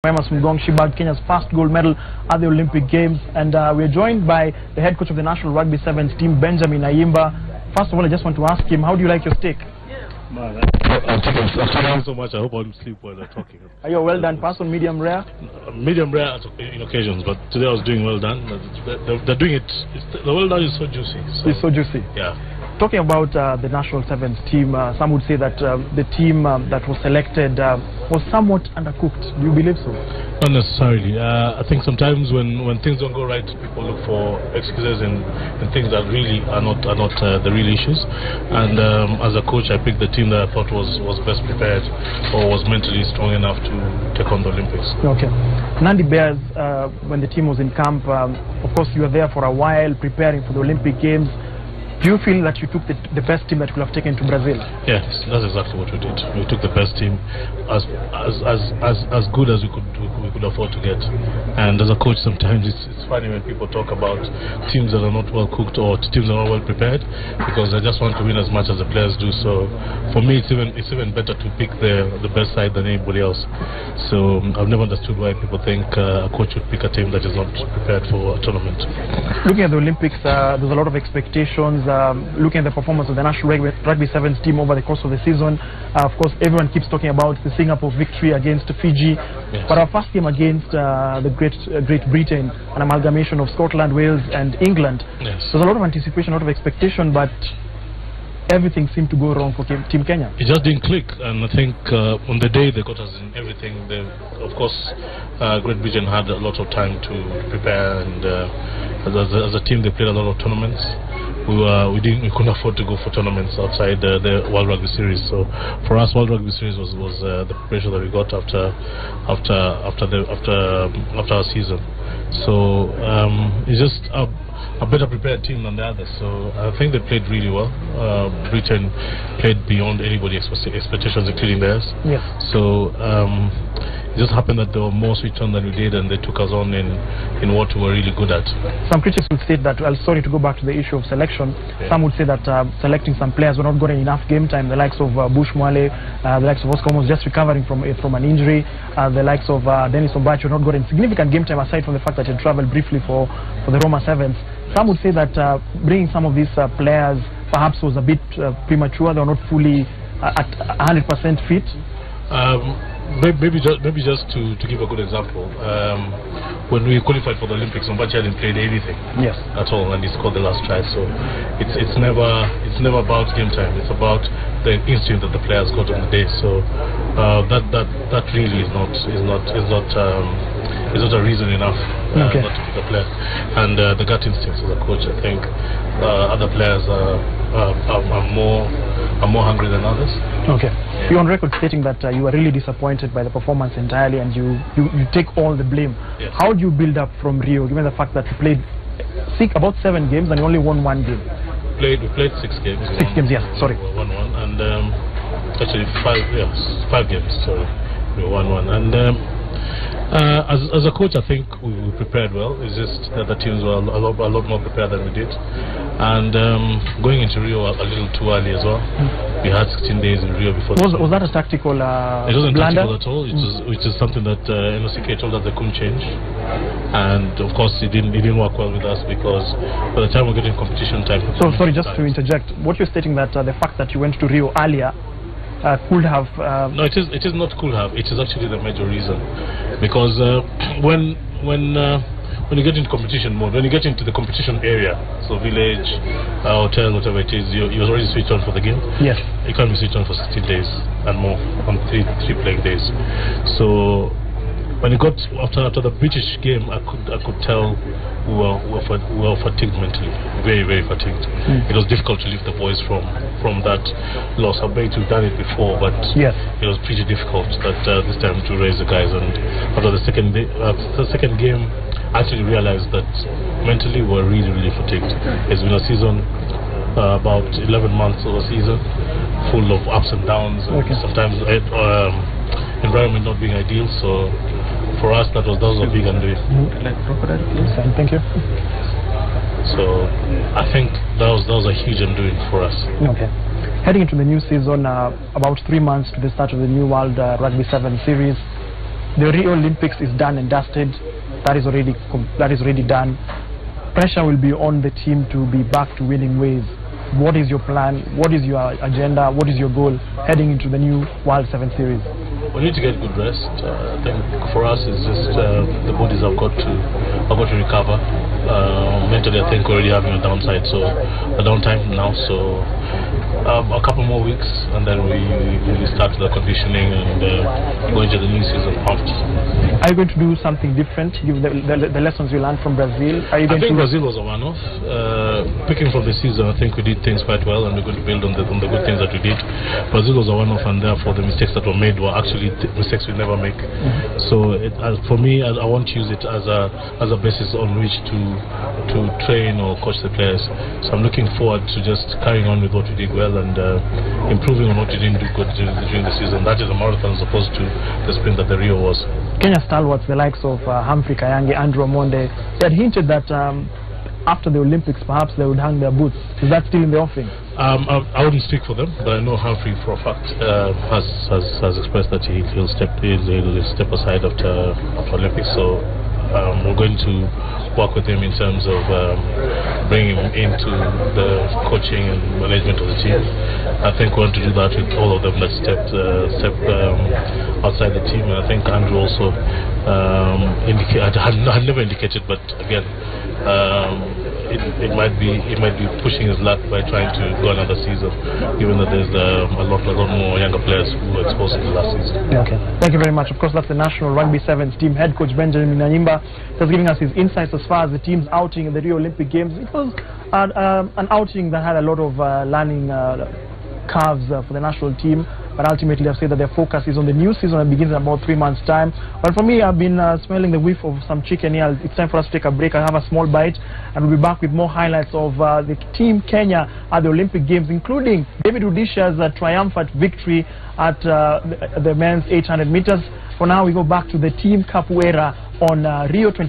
She bagged Kenya's first gold medal at the Olympic Games, and we're joined by the head coach of the National Rugby Sevens team, Benjamin Ayimba. First of all, I just want to ask him, how do you like your steak? Man, I'm talking so much. I hope I don't sleep while I'm talking. Are you a well done person, medium rare? Medium rare in occasions, but today I was doing well done. They're doing it. The well done is so juicy. It's so juicy. Yeah. Talking about the National Sevens team, some would say that the team that was selected was somewhat undercooked. Do you believe so? Not necessarily. I think sometimes when things don't go right, people look for excuses and things that really are not the real issues. And as a coach, I picked the team that I thought was best prepared or was mentally strong enough to take on the Olympics. Okay. Nandi Bears, when the team was in camp, of course you were there for a while preparing for the Olympic Games. Do you feel that you took the best team that you could have taken to Brazil? Yes, that's exactly what we did. We took the best team, as good as we could afford to get. And as a coach, sometimes it's funny when people talk about teams that are not well cooked or teams that are not well prepared, because they just want to win as much as the players do. So for me, it's even better to pick the best side than anybody else. So I've never understood why people think a coach would pick a team that is not prepared for a tournament. Looking at the Olympics, there's a lot of expectations. Looking at the performance of the National Rugby Sevens team over the course of the season, of course everyone keeps talking about the Singapore victory against Fiji, yes. But our first game against the Great Britain, an amalgamation of Scotland, Wales and England, yes. There's a lot of anticipation, a lot of expectation, but everything seemed to go wrong for Team Kenya. It just didn't click, and I think on the day they got us in everything. Of course, Great Britain had a lot of time to prepare, and as a team they played a lot of tournaments. We couldn't afford to go for tournaments outside the World Rugby Series. So for us, World Rugby Series was the preparation that we got after our season. So it's just a better prepared team than the others. So I think they played really well. Britain played beyond anybody's expectations, including theirs. Yes. So it just happened that they were more switched on than we did, and they took us on in what we were really good at. Some critics would state that, well, sorry to go back to the issue of selection, yeah. Some would say that selecting some players were not getting enough game time. The likes of Bush Mwale, the likes of Oscar was just recovering from an injury. The likes of Dennis Ombachi not getting significant game time, aside from the fact that he traveled briefly for the Roma Sevens. Some would say that bringing some of these players perhaps was a bit premature. They were not fully at 100% fit. Maybe just to give a good example, when we qualified for the Olympics, Ombachi hadn't played anything, yes, at all, and he scored the last try. So it's never about game time. It's about the instinct that the players got on the day. So that really is not a reason enough okay. not to pick a player. And the gut instincts as a coach, I think other players are more hungry than others. Okay. You're on record stating that you were really disappointed by the performance entirely, and you take all the blame. Yes. How do you build up from Rio, given the fact that you played about 7 games and you only won 1 game? We played 6 games. 6 games, yes. Sorry. 1-1, and actually 5 games. Sorry, we won 1. And as a coach, I think we prepared well. It's just that the teams were a lot more prepared than we did. And going into Rio a little too early as well. We had 16 days in Rio before. Was that a tactical It wasn't blunder? Tactical at all. It was something that NOCK told us they couldn't change. And of course, it didn't work well with us, because by the time we're getting competition time. So sorry, just to interject. What you're stating that the fact that you went to Rio earlier could have... No, it is not could have. It is actually the major reason, because when you get into competition mode, when you get into the competition area, so village, hotel, whatever it is, you're already switched on for the game. Yes. You can't be switched on for 16 days and more on three playing days. So when you got after the British game, I could tell we were fatigued mentally, very, very fatigued. It was difficult to lift the boys from that loss. I bet we've done it before, but yes, it was pretty difficult this time to raise the guys. And after the second game, I actually realized that mentally we're really, really fatigued. It's been a season, about 11 months of a season, full of ups and downs, and okay. Sometimes environment not being ideal. So for us, that was a big undoing. Thank you. So I think that was a huge undoing for us. Okay. Heading into the new season, about 3 months to the start of the new World Rugby 7 series, The Rio Olympics is done and dusted. That is already done. Pressure will be on the team to be back to winning ways. What is your plan? What is your agenda? What is your goal heading into the new World 7 Series? We need to get good rest. I think for us it's just the bodies have got to recover. Mentally, I think we're already having a downtime now. So a couple more weeks, and then we start the conditioning and go into the new season pumped. Are you going to do something different? Give the lessons you learned from Brazil. Are you going I think Brazil was a one-off. Picking from the season, I think we did things quite well, and we're going to build on the good things that we did. Brazil was a one-off, and therefore the mistakes that were made were actually mistakes we never make. So for me, I want to use it as a basis on which to train or coach the players. So I'm looking forward to just carrying on with what we did well and improving on what we didn't do good during the season. That is a marathon as opposed to the sprint that the Rio was. Kenya stalwarts, the likes of Humphrey Kayange, Andrew Omonde, they had hinted that after the Olympics perhaps they would hang their boots. Is that still in the offing? I wouldn't speak for them, but I know Humphrey for a fact has expressed that he'll step aside after Olympics. So we're going to work with him in terms of bringing him into the coaching and management of the team. I think we want to do that with all of them that stepped outside the team. And I think Andrew also had never indicated, but again, it might be pushing his luck by trying to go another season, given that there's a lot more younger players who were exposed to the last season. Okay, thank you very much. Of course, that's the National Rugby Sevens team head coach Benjamin Ayimba, just giving us his insights as far as the team's outing in the Rio Olympic Games. It was an outing that had a lot of learning curves for the national team, but ultimately I've said that their focus is on the new season that begins in about 3 months' time. But for me, I've been smelling the whiff of some chicken here. It's time for us to take a break. I'll have a small bite, and we'll be back with more highlights of the team Kenya at the Olympic Games, including David Rudisha's triumphant victory at the men's 800 meters. For now, we go back to the team Capoeira on Rio 20.